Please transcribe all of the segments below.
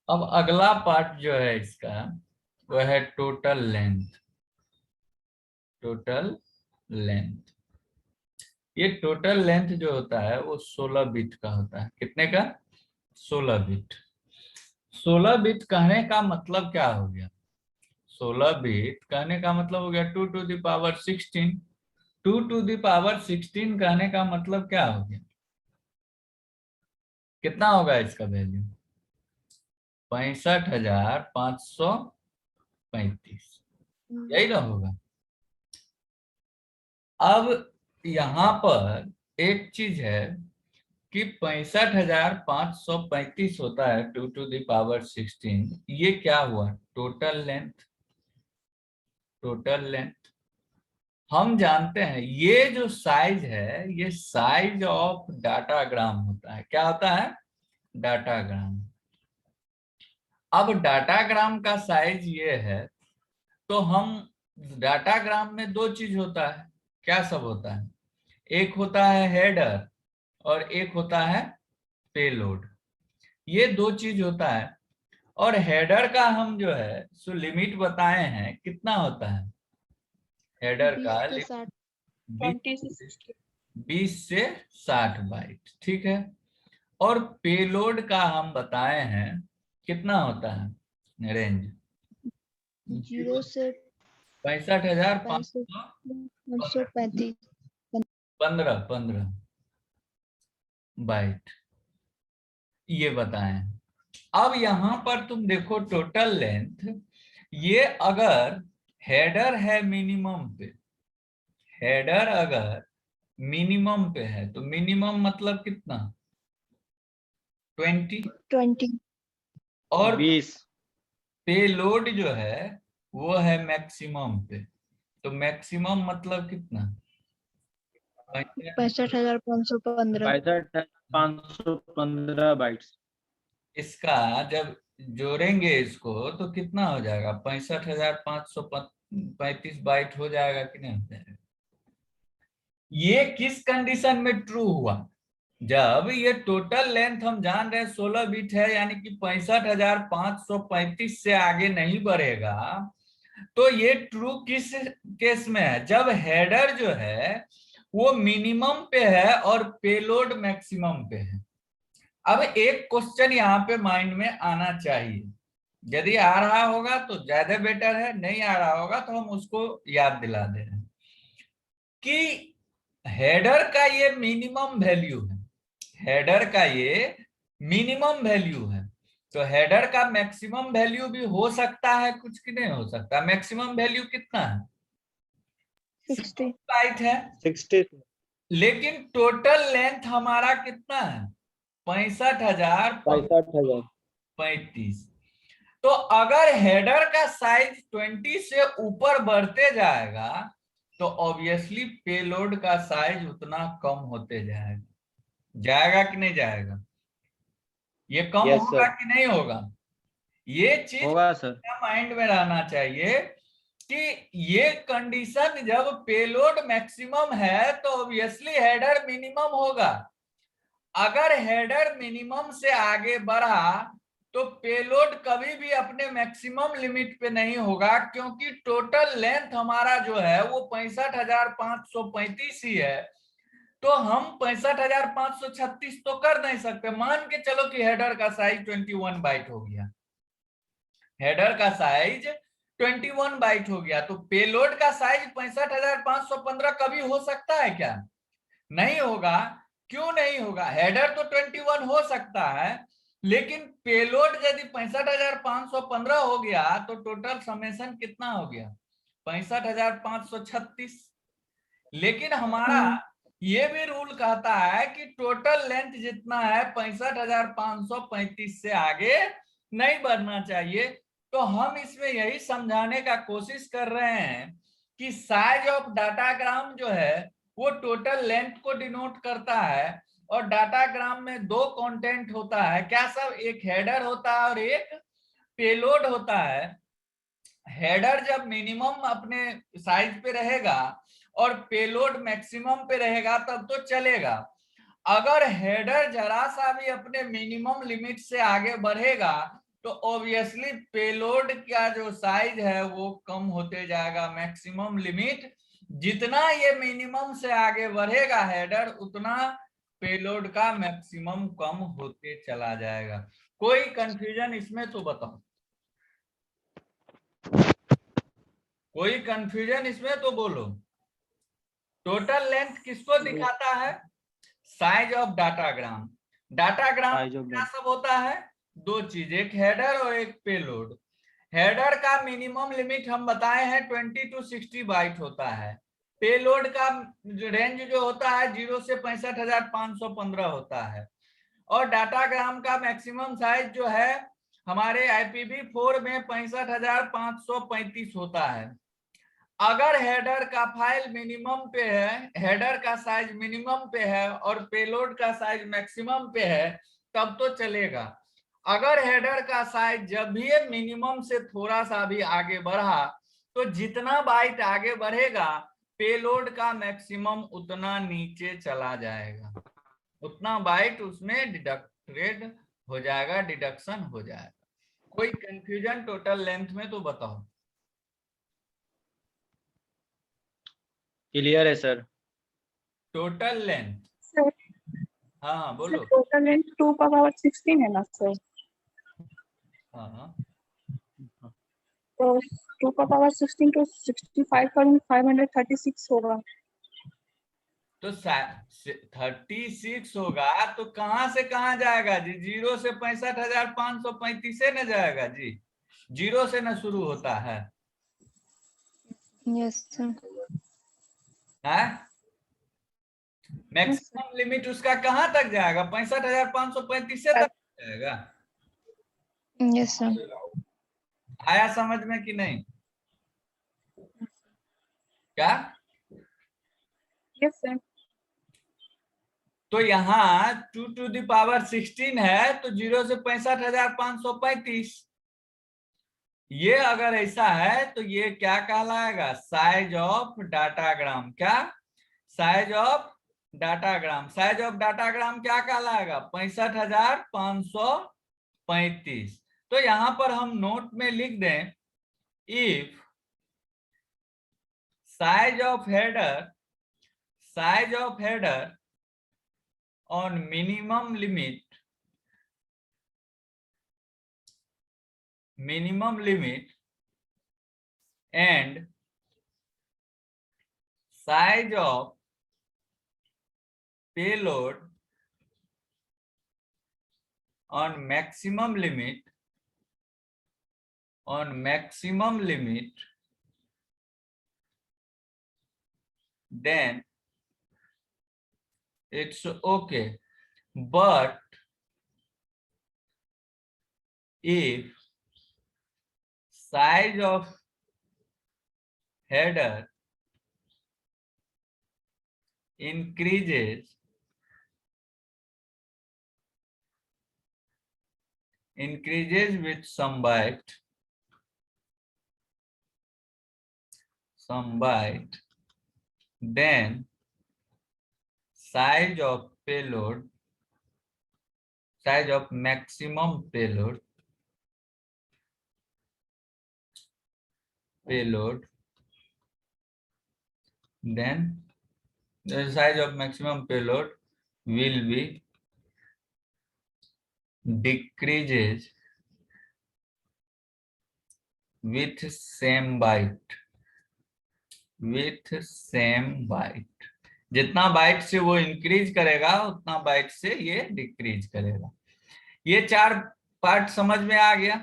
अब अगला पार्ट जो है इसका वो है टोटल लेंथ। टोटल लेंथ, ये टोटल लेंथ जो होता है वो 16 बिट का होता है। कितने का? 16 बिट। 16 बिट कहने का मतलब क्या हो गया? 16 बिट कहने का मतलब हो गया 2 to the power 16। 2 to the power 16 कहने का मतलब क्या हो गया? कितना होगा इसका वैल्यू? 65,535। यही ना होगा। अब यहां पर एक चीज है कि 65,535 होता है 2 to the power 16। ये क्या हुआ? Total length. टोटल लेंथ हम जानते हैं ये जो साइज है ये साइज ऑफ डाटाग्राम होता है। क्या होता है? डाटाग्राम। अब डाटाग्राम का साइज ये है, तो हम डाटाग्राम में दो चीज होता है। क्या सब होता है? एक होता है हेडर और एक होता है पेलोड। ये दो चीज होता है। और हेडर का हम जो है सो लिमिट बताए हैं, कितना होता है हेडर का 20 से लिमिट? 60, 20 से 60। 20 से 60 बाइट, ठीक है। और पेलोड का हम बताए हैं कितना होता है रेंज? 0 से 65,515। 535। 15 बाइट ये बताए हैं। अब यहां पर तुम देखो टोटल लेंथ, ये अगर हेडर है मिनिमम पे, हेडर अगर मिनिमम पे है तो मिनिमम मतलब कितना? 20। 20। और 20। पेलोड जो है वो है मैक्सिमम पे, तो मैक्सिमम मतलब कितना? 65,515। 65,515 बाइट्स। इसका जब जोड़ेंगे इसको तो कितना हो जाएगा? 65,535 बाइट हो जाएगा कि नहीं हो जाएगा? ये किस कंडीशन में ट्रू हुआ? जब ये टोटल लेंथ हम जान रहे हैं 16 बिट है, यानी कि 65,535 से आगे नहीं बढ़ेगा। तो ये ट्रू किस केस में है? जब हेडर जो है वो मिनिमम पे है और पेलोड मैक्सिमम पे है। अब एक क्वेश्चन यहाँ पे माइंड में आना चाहिए, यदि आ रहा होगा तो ज्यादा बेटर है, नहीं आ रहा होगा तो हम उसको याद दिला दे रहे हैं कि हेडर का ये मिनिमम वैल्यू है। हेडर का ये मिनिमम वैल्यू है, तो हेडर का मैक्सिमम वैल्यू भी हो सकता है कुछ, कि नहीं हो सकता? मैक्सिमम वैल्यू कितना है? 60। बाइट है। 60। लेकिन टोटल लेंथ हमारा कितना है? 65,000। 65,535। तो अगर हेडर का साइज 20 से ऊपर बढ़ते जाएगा तो ऑब्वियसली पेलोड का साइज उतना कम होते जाएगा। जाएगा कि नहीं जाएगा? ये कम यस होगा सर। कि नहीं होगा? ये चीज होगा सर। माइंड में रहना चाहिए कि ये कंडीशन जब पेलोड मैक्सिमम है तो ऑब्वियसली हेडर मिनिमम होगा। अगर हेडर मिनिमम से आगे बढ़ा तो पेलोड कभी भी अपने मैक्सिमम लिमिट पे नहीं होगा, क्योंकि टोटल लेंथ हमारा जो है वो 65,535 ही है। तो हम 65,536 तो कर नहीं सकते। मान के चलो कि हेडर का साइज 21 बाइट हो गया, हेडर का साइज 21 बाइट हो गया, तो पेलोड का साइज 65,515 कभी हो सकता है क्या? नहीं होगा। क्यों नहीं होगा? हेडर तो 21 हो सकता है, लेकिन पेलोड यदि 65,515 हो गया तो टोटल समेशन कितना हो गया? 65,536। लेकिन हमारा ये भी रूल कहता है कि टोटल लेंथ जितना है 65,535 से आगे नहीं बढ़ना चाहिए। तो हम इसमें यही समझाने का कोशिश कर रहे हैं कि साइज ऑफ डाटाग्राम जो है वो टोटल लेंथ को डिनोट करता है। और डाटाग्राम में दो कंटेंट होता है, क्या सब? एक हेडर होता है और एक पेलोड होता है। हेडर जब मिनिमम अपने साइज पे रहेगा और पेलोड मैक्सिमम पे रहेगा तब तो चलेगा। अगर हेडर जरा सा भी अपने मिनिमम लिमिट से आगे बढ़ेगा तो ऑब्वियसली पेलोड का जो साइज है वो कम होते जाएगा। मैक्सिमम लिमिट जितना ये मिनिमम से आगे बढ़ेगा हेडर, उतना पेलोड का मैक्सिमम कम होते चला जाएगा। कोई कंफ्यूजन इसमें तो बताओ, कोई कंफ्यूजन इसमें तो बोलो। टोटल लेंथ किसको दिखाता है? Size of datagram. Datagram size of क्या सब होता है? दो चीज, एक हेडर और एक पेलोड। हेडर का मिनिमम लिमिट हम बताए हैं 20 to 60 बाइट होता है। पेलोड का रेंज जो होता है 0 से 65,515 होता है। और डाटाग्राम का मैक्सिमम साइज जो है हमारे IPv4 में 65,535 होता है। अगर हेडर का फाइल मिनिमम पे है, हेडर का साइज मिनिमम पे है और पेलोड का साइज मैक्सिमम पे है, तब तो चलेगा। अगर हेडर का साइज जब भी मिनिमम से थोड़ा सा भी आगे बढ़ा, तो जितना बाइट आगे बढ़ेगा पेलोड का मैक्सिमम उतना नीचे चला जाएगा, उतना बाइट उसमें डिडक्टेड हो जाएगा, डिडक्शन हो जाएगा। कोई कंफ्यूजन टोटल लेंथ में तो बताओ। क्लियर है सर। टोटल लेंथ, सर हाँ बोलो। टोटल लेंथ 2 का पावर 16 है ना सर? हाँ तो 2 का पावर 16 तो 65,536 होगा। तो 36 होगा तो कहां से कहां जाएगा जी? 0 से 65,535 से न जाएगा जी, 0 से न शुरू होता है। Yes sir. मैक्सिमम लिमिट उसका कहां तक जाएगा? 65,535 से तक जाएगा। Yes sir. आया समझ में कि नहीं? क्या? Yes sir. तो यहाँ 2 to the power 16 है तो 0 से 65,535। ये अगर ऐसा है तो ये क्या कहलाएगा? Size of datagram. क्या? Size of datagram. Size of datagram क्या कहलाएगा? 65,535। तो यहां पर हम नोट में लिख दें, if size of header on minimum limit and size of payload on maximum limit then it's okay. But if size of header increases with some byte, then size of maximum payload then the size of maximum payload will be decreases with same byte, जितना bite से वो increase करेगा उतना bite से ये decrease करेगा। ये 4 part समझ में आ गया।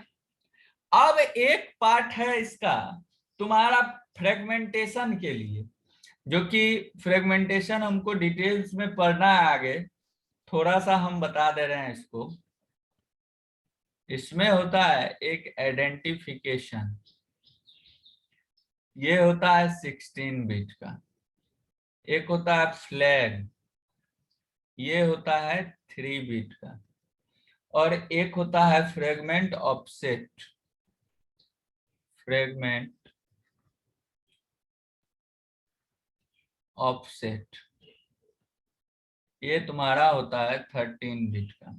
अब एक पार्ट है इसका तुम्हारा फ्रेगमेंटेशन के लिए, जो कि फ्रेगमेंटेशन हमको डिटेल्स में पढ़ना है आगे, थोड़ा सा हम बता दे रहे हैं इसको। इसमें होता है एक आइडेंटिफिकेशन, ये होता है 16 बिट का। एक होता है फ्लैग, ये होता है 3 बिट का। और एक होता है फ्रेगमेंट ऑफसेट, ये तुम्हारा होता है 13 बिट का।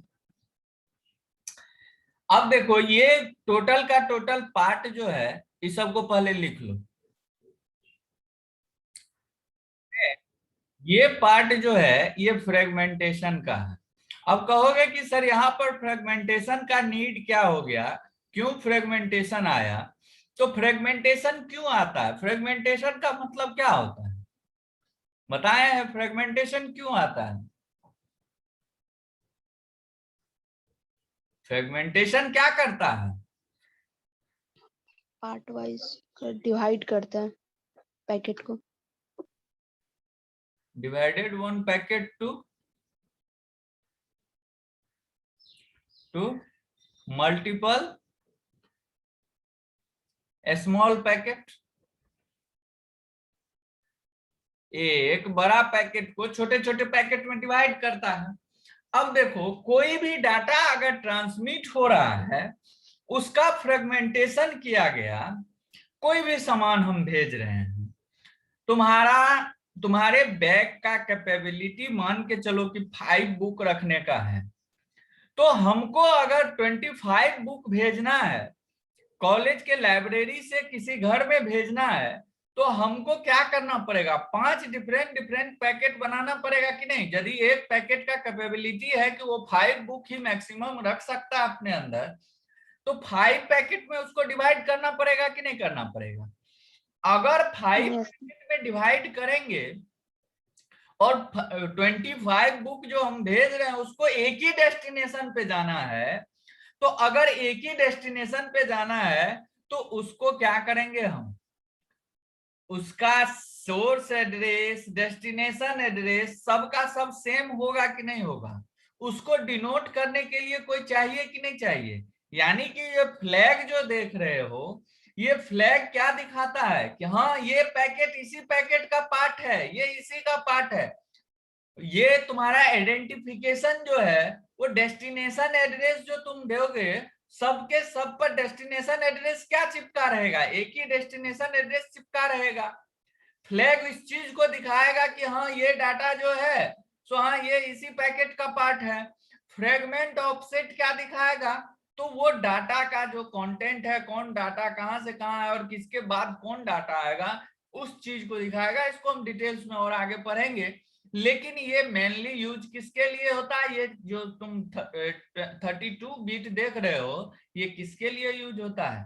अब देखो ये टोटल का टोटल पार्ट जो है इस सबको पहले लिख लो। ये पार्ट जो है ये फ्रेगमेंटेशन का है। अब कहोगे कि सर यहाँ पर फ्रेगमेंटेशन का नीड क्या हो गया, क्यों फ्रेगमेंटेशन आया? तो फ्रेगमेंटेशन क्यों आता है, फ्रेगमेंटेशन का मतलब क्या होता है बताए हैं, फ्रेगमेंटेशन क्यों आता है? फ्रेगमेंटेशन क्या करता है? पार्ट वाइज डिवाइड करता है पैकेट को। Divided one packet to multiple small packet. एक बड़ा पैकेट को छोटे छोटे पैकेट में डिवाइड करता है। अब देखो कोई भी डाटा अगर ट्रांसमिट हो रहा है उसका फ्रेगमेंटेशन किया गया, कोई भी सामान हम भेज रहे हैं, तुम्हारे बैग का कैपेबिलिटी मान के चलो कि 5 बुक रखने का है, तो हमको अगर 25 बुक भेजना है, कॉलेज के लाइब्रेरी से किसी घर में भेजना है, तो हमको क्या करना पड़ेगा, 5 डिफरेंट पैकेट बनाना पड़ेगा कि नहीं? यदि एक पैकेट का कैपेबिलिटी है कि वो 5 बुक ही मैक्सिमम रख सकता है अपने अंदर, तो 5 पैकेट में उसको डिवाइड करना पड़ेगा कि नहीं करना पड़ेगा? अगर 5 पैकेट में डिवाइड करेंगे और 25 बुक जो हम भेज रहे हैं उसको एक ही डेस्टिनेशन पे जाना है, तो अगर एक ही डेस्टिनेशन पे जाना है तो उसको क्या करेंगे हम, उसका सोर्स एड्रेस डेस्टिनेशन एड्रेस सबका सब सेम होगा कि नहीं होगा? उसको डिनोट करने के लिए कोई चाहिए कि नहीं चाहिए? यानी कि ये फ्लैग जो देख रहे हो, ये फ्लैग क्या दिखाता है कि हाँ ये पैकेट इसी पैकेट का पार्ट है, ये इसी का पार्ट है। ये तुम्हारा आइडेंटिफिकेशन जो है वो डेस्टिनेशन एड्रेस जो तुम दोगे सबके सब पर डेस्टिनेशन एड्रेस क्या चिपका रहेगा, एक ही डेस्टिनेशन एड्रेस चिपका रहेगा। फ्लैग इस चीज को दिखाएगा कि हाँ ये डाटा जो है सो हाँ ये इसी पैकेट का पार्ट है। फ्रेगमेंट ऑफसेट क्या दिखाएगा, तो वो डाटा का जो कंटेंट है, कौन डाटा कहां से कहां है और किसके बाद कौन डाटा आएगा, उस चीज को दिखाएगा। इसको हम डिटेल्स में और आगे पढ़ेंगे, लेकिन ये मेनली यूज किसके लिए होता है, ये जो तुम 32 बिट देख रहे हो ये किसके लिए यूज होता है,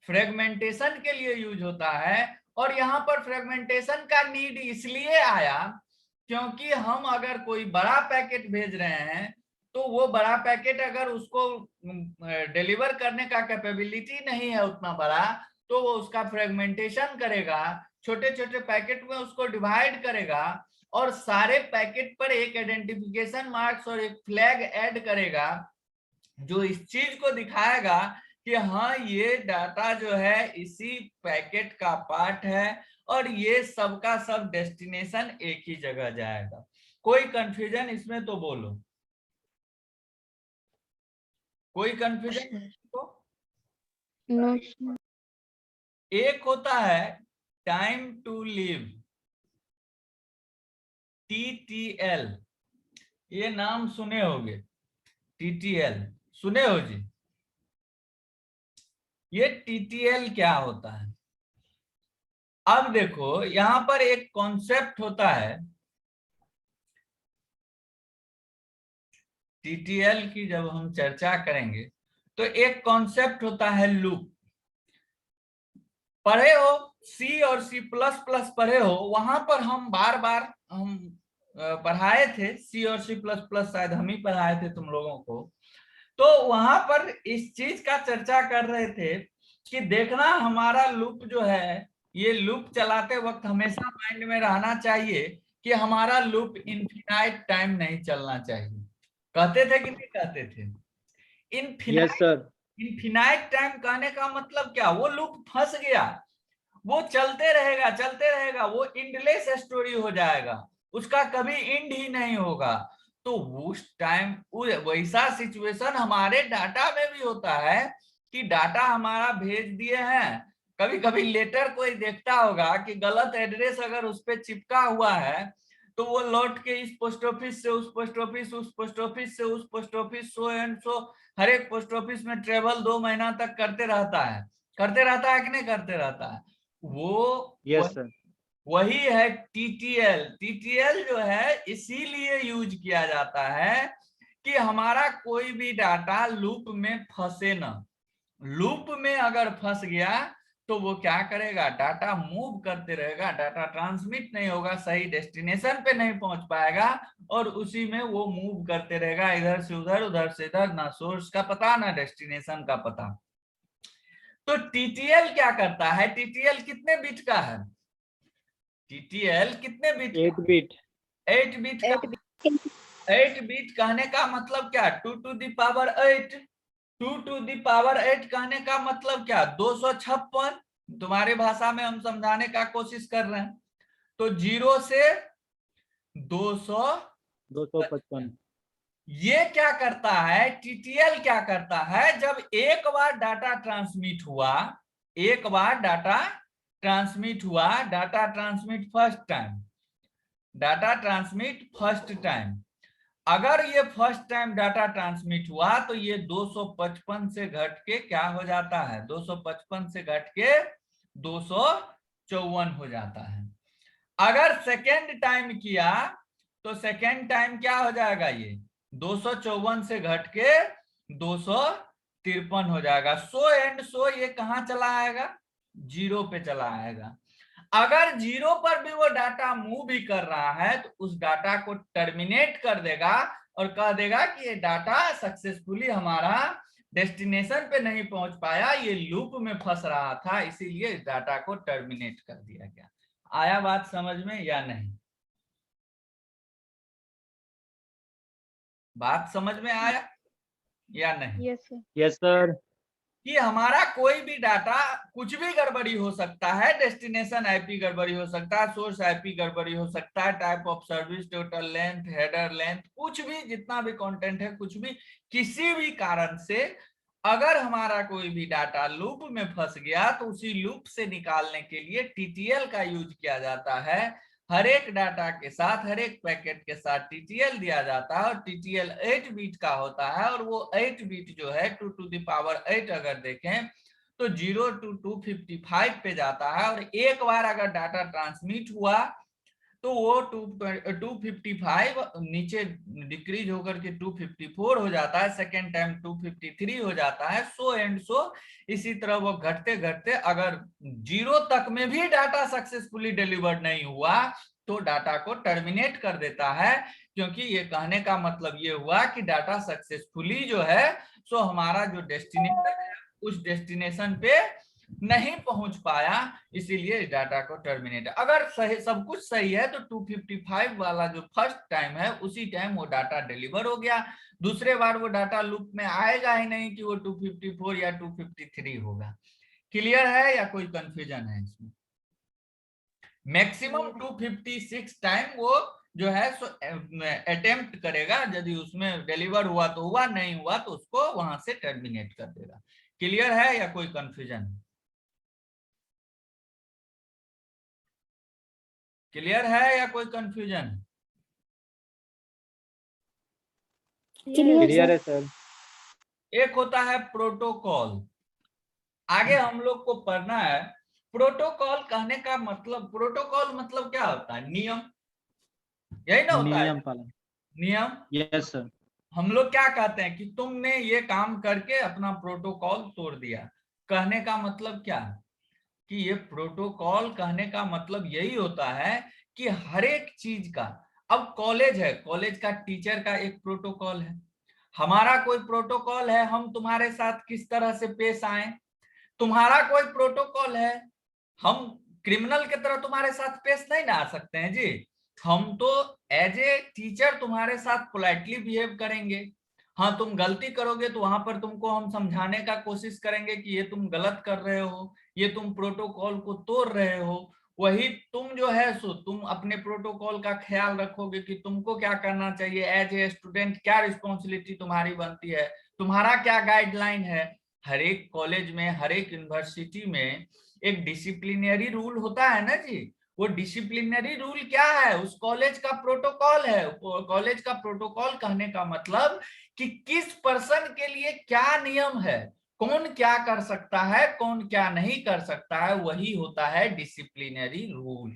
फ्रेगमेंटेशन के लिए यूज होता है। और यहाँ पर फ्रेगमेंटेशन का नीड इसलिए आया क्योंकि हम अगर कोई बड़ा पैकेट भेज रहे हैं तो वो बड़ा पैकेट अगर उसको डिलीवर करने का कैपेबिलिटी नहीं है उतना बड़ा, तो वो उसका फ्रेगमेंटेशन करेगा, छोटे छोटे पैकेट में उसको डिवाइड करेगा और सारे पैकेट पर एक आइडेंटिफिकेशन मार्क्स और एक फ्लैग ऐड करेगा जो इस चीज को दिखाएगा कि हाँ ये डाटा जो है इसी पैकेट का पार्ट है और ये सबका सब डेस्टिनेशन एक ही जगह जाएगा। कोई कंफ्यूजन इसमें तो बोलो, कोई कंफ्यूजन? नो। एक होता है टाइम टू लिव, TTL, ये नाम सुने होंगे, TTL सुने हो जी? ये TTL क्या होता है? अब देखो यहां पर एक कॉन्सेप्ट होता है TTL की, जब हम चर्चा करेंगे तो एक कॉन्सेप्ट होता है लूप। पढ़े हो C और C++ पढ़े हो, वहां पर हम बार बार हम पढ़ाए थे, C और C++ शायद हम ही पढ़ाए थे तुम लोगों को। तो वहां पर इस चीज का चर्चा कर रहे थे कि देखना हमारा लूप जो है, ये लूप चलाते वक्त हमेशा माइंड में रहना चाहिए कि हमारा लूप इनफिनाइट टाइम नहीं चलना चाहिए। कहते थे कि नहीं कहते थे? Yes sir. इनफिनाइट टाइम कहने का मतलब क्या, वो लूप फंस गया, वो चलते रहेगा, वो एंडलेस स्टोरी हो जाएगा, उसका कभी एंड ही नहीं होगा। तो उस टाइम वैसा सिचुएशन हमारे डाटा में भी होता है कि डाटा हमारा भेज दिए हैं, कभी कभी लेटर कोई देखता होगा कि गलत एड्रेस अगर उस पर चिपका हुआ है तो वो लौट के इस पोस्ट ऑफिस से उस पोस्ट ऑफिस, उस पोस्ट ऑफिस से उस post office, so and so हर एक पोस्ट ऑफिस में ट्रेवल 2 महीना तक करते रहता है कि नहीं करते रहता है? वो Yes, sir. वही है टीटीएल। टीटीएल जो है इसीलिए यूज किया जाता है कि हमारा कोई भी डाटा लूप में फंसे ना। लूप में अगर फंस गया तो वो क्या करेगा, डाटा मूव करते रहेगा, डाटा ट्रांसमिट नहीं होगा, सही डेस्टिनेशन पे नहीं पहुंच पाएगा और उसी में वो मूव करते रहेगा, इधर से उधर, उधर से इधर, ना सोर्स का पता ना डेस्टिनेशन का पता। तो टीटीएल क्या करता है? टीटीएल कितने बिट का है? टीटीएल कितने बिट 8 bit. 8 बिट का। 8 बिट कहने का मतलब क्या? 2 to the power 8। 2 to the power 8 कहने का मतलब क्या? 256। तुम्हारी भाषा में हम समझाने का कोशिश कर रहे हैं। तो 0 से 255. ये क्या करता है? टीटीएल क्या करता है? जब एक बार डाटा ट्रांसमिट हुआ, डाटा ट्रांसमिट फर्स्ट टाइम, अगर ये फर्स्ट टाइम डाटा ट्रांसमिट हुआ तो ये 255 से घट के क्या हो जाता है? 255 से घट के 254 हो जाता है। अगर सेकेंड टाइम किया तो सेकेंड टाइम क्या हो जाएगा? ये 254 से घट के 253 हो जाएगा। सो एंड सो ये कहां चला आएगा? 0 पे चला आएगा। अगर 0 पर भी वो डाटा मूव भी कर रहा है तो उस डाटा को टर्मिनेट कर देगा और कह देगा कि ये डाटा सक्सेसफुली हमारा डेस्टिनेशन पे नहीं पहुंच पाया, ये लूप में फंस रहा था, इसीलिए इस डाटा को टर्मिनेट कर दिया गया। आया बात समझ में या नहीं? बात समझ में आया या नहीं? Yes sir. Yes, sir. कि हमारा कोई भी डाटा, कुछ भी गड़बड़ी हो सकता है, डेस्टिनेशन आईपी गड़बड़ी हो सकता है, सोर्स आईपी गड़बड़ी हो सकता है, type of service, total length, header length, कुछ भी, जितना भी कंटेंट है, कुछ भी, किसी भी कारण से अगर हमारा कोई भी डाटा लूप में फंस गया तो उसी लूप से निकालने के लिए टीटीएल का यूज किया जाता है। हर एक डाटा के साथ, हर एक पैकेट के साथ टीटीएल दिया जाता है और टीटीएल 8 बीट का होता है और वो 8 बीट जो है 2 to the power 8 अगर देखें तो 0 to 255 पे जाता है और एक बार अगर डाटा ट्रांसमिट हुआ तो वो 255 नीचे डिक्रीज होकर के 254 हो जाता है, सेकेंड टाइम 253 हो जाता है, सो एंड सो। इसी तरह वो घटते घटते अगर 0 तक में भी डाटा सक्सेसफुली डिलीवर्ड नहीं हुआ तो डाटा को टर्मिनेट कर देता है, क्योंकि ये कहने का मतलब ये हुआ कि डाटा सक्सेसफुली जो है सो हमारा जो डेस्टिनेशन है उस डेस्टिनेशन पे नहीं पहुंच पाया, इसीलिए इस डाटा को टर्मिनेट। अगर सही, सब कुछ सही है तो 255 वाला जो फर्स्ट टाइम है उसी टाइम वो डाटा डिलीवर हो गया, दूसरे बार वो डाटा लूप में आएगा ही नहीं कि वो 254 या 253 होगा। क्लियर है या कोई कंफ्यूजन है इसमें? मैक्सिमम 256 टाइम वो जो है सो अटेम्प्ट करेगा, यदि उसमें डिलीवर हुआ तो हुआ, नहीं हुआ तो उसको वहां से टर्मिनेट कर देगा। क्लियर है या कोई कंफ्यूजन है? क्लियर है या कोई कंफ्यूजन? Clear है sir. एक होता है प्रोटोकॉल, आगे हम लोग को पढ़ना है। प्रोटोकॉल कहने का मतलब, प्रोटोकॉल मतलब क्या होता है? नियम, यही ना होता है? नियम पालन. नियम। Yes, sir. हम लोग क्या कहते हैं कि तुमने ये काम करके अपना प्रोटोकॉल तोड़ दिया, कहने का मतलब क्या है कि ये प्रोटोकॉल कहने का मतलब यही होता है कि हर एक चीज का, अब कॉलेज है, कॉलेज का टीचर का एक प्रोटोकॉल है, हमारा कोई प्रोटोकॉल है, हम तुम्हारे साथ किस तरह से पेश आए, तुम्हारा कोई प्रोटोकॉल है, हम क्रिमिनल की तरह तुम्हारे साथ पेश नहीं ना आ सकते हैं जी, हम तो एज ए टीचर तुम्हारे साथ पोलाइटली बिहेव करेंगे। हाँ, तुम गलती करोगे तो वहां पर तुमको हम समझाने का कोशिश करेंगे कि ये तुम गलत कर रहे हो, ये तुम प्रोटोकॉल को तोड़ रहे हो। वही तुम जो है सो तुम अपने प्रोटोकॉल का ख्याल रखोगे कि तुमको क्या करना चाहिए एज ए स्टूडेंट, क्या रिस्पॉन्सिबिलिटी तुम्हारी बनती है, तुम्हारा क्या गाइडलाइन है। हर एक कॉलेज में, हर एक यूनिवर्सिटी में एक डिसिप्लिनरी रूल होता है ना जी, वो डिसिप्लिनरी रूल क्या है, उस कॉलेज का प्रोटोकॉल है। कॉलेज का प्रोटोकॉल कहने का मतलब कि किस पर्सन के लिए क्या नियम है, कौन क्या कर सकता है, कौन क्या नहीं कर सकता है, वही होता है डिसिप्लिनरी रूल।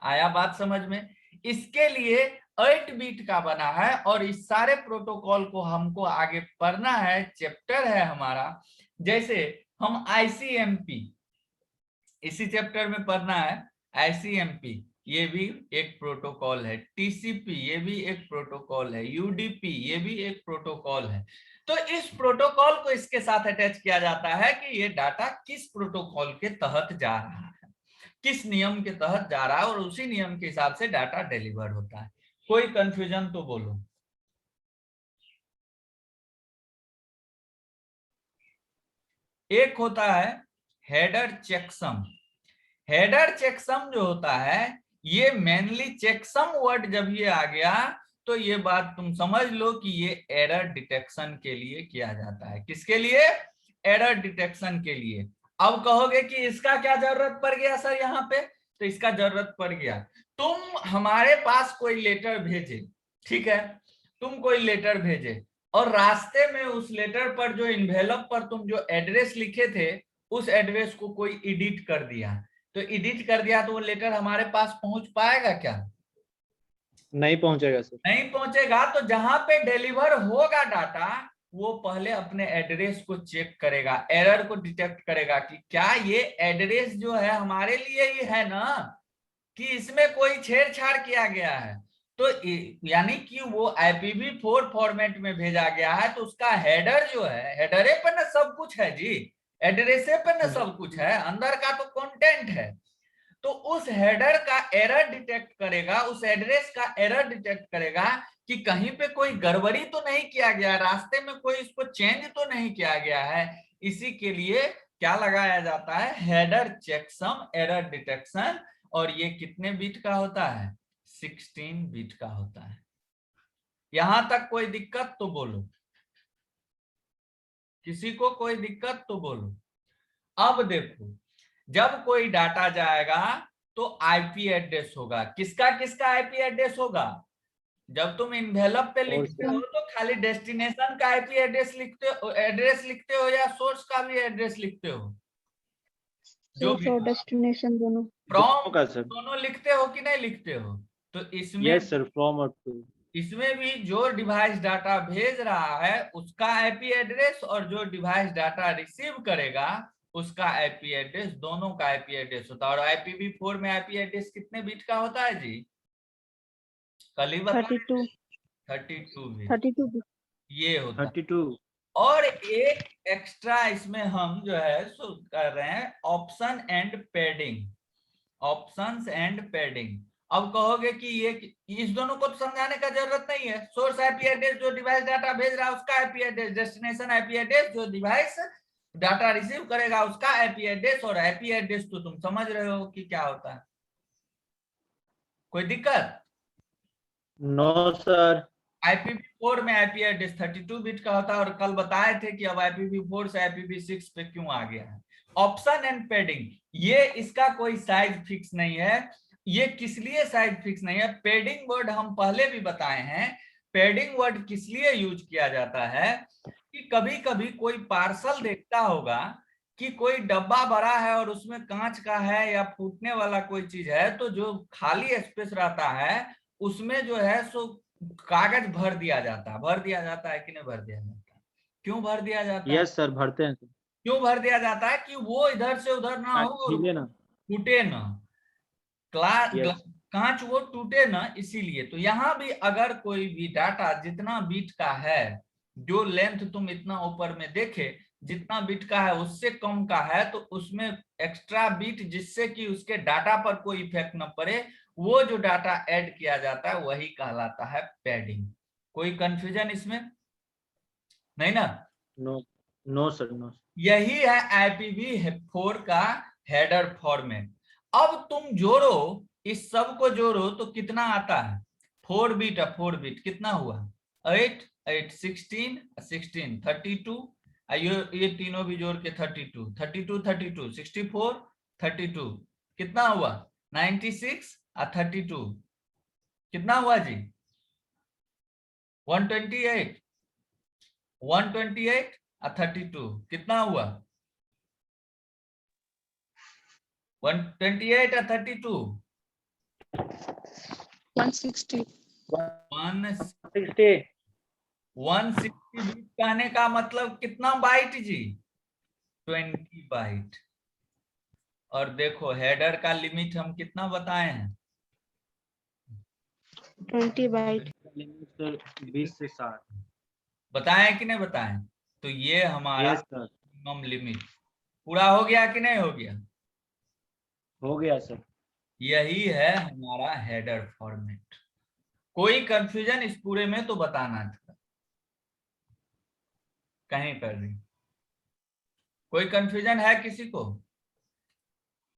आया बात समझ में? इसके लिए 8 बीट का बना है और इस सारे प्रोटोकॉल को हमको आगे पढ़ना है, चैप्टर है हमारा। जैसे हम आईसीएमपी इसी चैप्टर में पढ़ना है, आईसीएमपी ये भी एक प्रोटोकॉल है, टीसीपी ये भी एक प्रोटोकॉल है, यूडीपी ये भी एक प्रोटोकॉल है। तो इस प्रोटोकॉल को इसके साथ अटैच किया जाता है कि ये डाटा किस प्रोटोकॉल के तहत जा रहा है, किस नियम के तहत जा रहा है, और उसी नियम के हिसाब से डाटा डिलीवर होता है। कोई कंफ्यूजन तो बोलो। एक होता है हेडर चेकसम। हेडर चेकसम जो होता है, ये मेनली चेकसम वर्ड जब ये आ गया तो ये बात तुम समझ लो कि ये एरर डिटेक्शन के लिए किया जाता है। किसके लिए? एरर डिटेक्शन के लिए। अब कहोगे कि इसका क्या जरूरत पड़ गया सर यहाँ पे? तो इसका जरूरत पड़ गया, तुम हमारे पास कोई लेटर भेजे, ठीक है, तुम कोई लेटर भेजे और रास्ते में उस लेटर पर जो इन्वेलप पर तुम जो एड्रेस लिखे थे उस एड्रेस को कोई एडिट कर दिया, तो एडिट कर दिया तो वो लेटर हमारे पास पहुंच पाएगा क्या? नहीं पहुंचेगा सर। नहीं पहुंचेगा। तो जहां पे डिलीवर होगा डाटा, वो पहले अपने एड्रेस को चेक करेगा, एरर को डिटेक्ट करेगा कि क्या ये एड्रेस जो है हमारे लिए ही है ना, कि इसमें कोई छेड़छाड़ किया गया है। तो यानी कि वो IPv4 फॉर्मेट में भेजा गया है, तो उसका हेडर जो है, हेडरे पे ना सब कुछ है जी, एड्रेसे पे ना सब कुछ है, अंदर का तो कंटेंट है। तो उस हेडर का एरर डिटेक्ट करेगा, उस एड्रेस का एरर डिटेक्ट करेगा कि कहीं पे कोई गड़बड़ी तो नहीं किया गया, रास्ते में कोई इसको चेंज तो नहीं किया गया है। इसी के लिए क्या लगाया जाता है? Header checksum error detection. और ये कितने बीट का होता है? 16 बीट का होता है। यहां तक कोई दिक्कत तो बोलो, किसी को कोई दिक्कत तो बोलो। अब देखो, जब कोई डाटा जाएगा तो आईपी एड्रेस होगा। किसका किसका आईपी एड्रेस होगा? जब तुम इन्वेलप पे लिखते हो तो खाली डेस्टिनेशन का आईपी एड्रेस लिखते हो या सोर्स का भी एड्रेस लिखते हो? जो सोर्स और डेस्टिनेशन दोनों। फ्रॉम का सर। दोनों लिखते हो कि नहीं लिखते हो? तो इसमें यस सर, फ्रॉम और टू। इसमें भी जो डिवाइस डाटा भेज रहा है उसका आईपी एड्रेस और जो डिवाइस डाटा रिसीव करेगा उसका आईपी एड्रेस, दोनों का आईपी एड्रेस होता है। और IPv4 में आईपी एड्रेस कितने बीट का होता है जी? कल ही बता। 32 32 32 ये होता है। 32। और एक एक्स्ट्रा इसमें हम जो है सो कर रहे हैं option and padding, options and padding. अब कहोगे कि ये इस दोनों को तो समझाने का जरूरत नहीं है। सोर्स आईपी एड्रेस जो डिवाइस डाटा भेज रहा है उसका IP address, destination IP address जो डिवाइस डाटा रिसीव करेगा उसका आईपी एड्रेस, और आईपी एड्रेस तो तुम समझ रहे हो कि क्या होता है। कोई दिक्कत? No sir. IPv4 में आईपी एड्रेस 32 बिट का होता है, और कल बताए थे कि अब IPv4 से IPv6 पे क्यों आ गया है। ऑप्शन एंड पैडिंग, ये इसका कोई साइज फिक्स नहीं है। ये किस लिए साइज फिक्स नहीं है? पैडिंग वर्ड हम पहले भी बताए हैं। पैडिंग वर्ड किस लिए यूज किया जाता है कि कभी कभी कोई पार्सल देखता होगा कि कोई डब्बा भरा है और उसमें कांच का है या फूटने वाला कोई चीज है, तो जो खाली स्पेस रहता है उसमें जो है सो कागज भर दिया जाता है। भर दिया जाता है कि नहीं भर दिया जाता है? क्यों भर दिया जाता है? यस सर, भरते हैं सर। क्यों भर दिया जाता है? कि वो इधर से उधर ना हो और हिले ना। टूटे ना, यस। कांच वो टूटे ना, इसीलिए। तो यहाँ भी अगर कोई भी डाटा जितना बीट का है, जो लेंथ तुम इतना ऊपर में देखे जितना बीट का है उससे कम का है, तो उसमें एक्स्ट्रा बीट जिससे कि उसके डाटा पर कोई इफेक्ट न पड़े, वो जो डाटा ऐड किया जाता है वही कहलाता है पैडिंग। कोई कंफ्यूजन इसमें नहीं ना? No, no sir, no. यही है IPv4 का हेडर फॉर्मेट। अब तुम जोड़ो, इस सब को जोड़ो तो कितना आता है? 4 बीट, 4 बीट कितना हुआ? 8 8 16 16 32, ये तीनों भी जोड़ के 32 32 32 64 32 कितना हुआ? 96 और 32 कितना हुआ जी? 128 और 32 कितना हुआ? 128 और 32 160. 160. 160 बीट कहने का मतलब कितना बाइट जी? 20 बाइट। और देखो हेडर का लिमिट हम कितना बताए हैं? 20 बाइट। लिमिट सर 20 से 60. बताए कि नहीं बताए? तो ये हमारा यस सर, मिनिमम लिमिट पूरा हो गया कि नहीं हो गया? हो गया सर. यही है हमारा हेडर फॉर्मेट। कोई कंफ्यूजन इस पूरे में तो बताना था कहीं पर भी। कोई कंफ्यूजन है किसी को?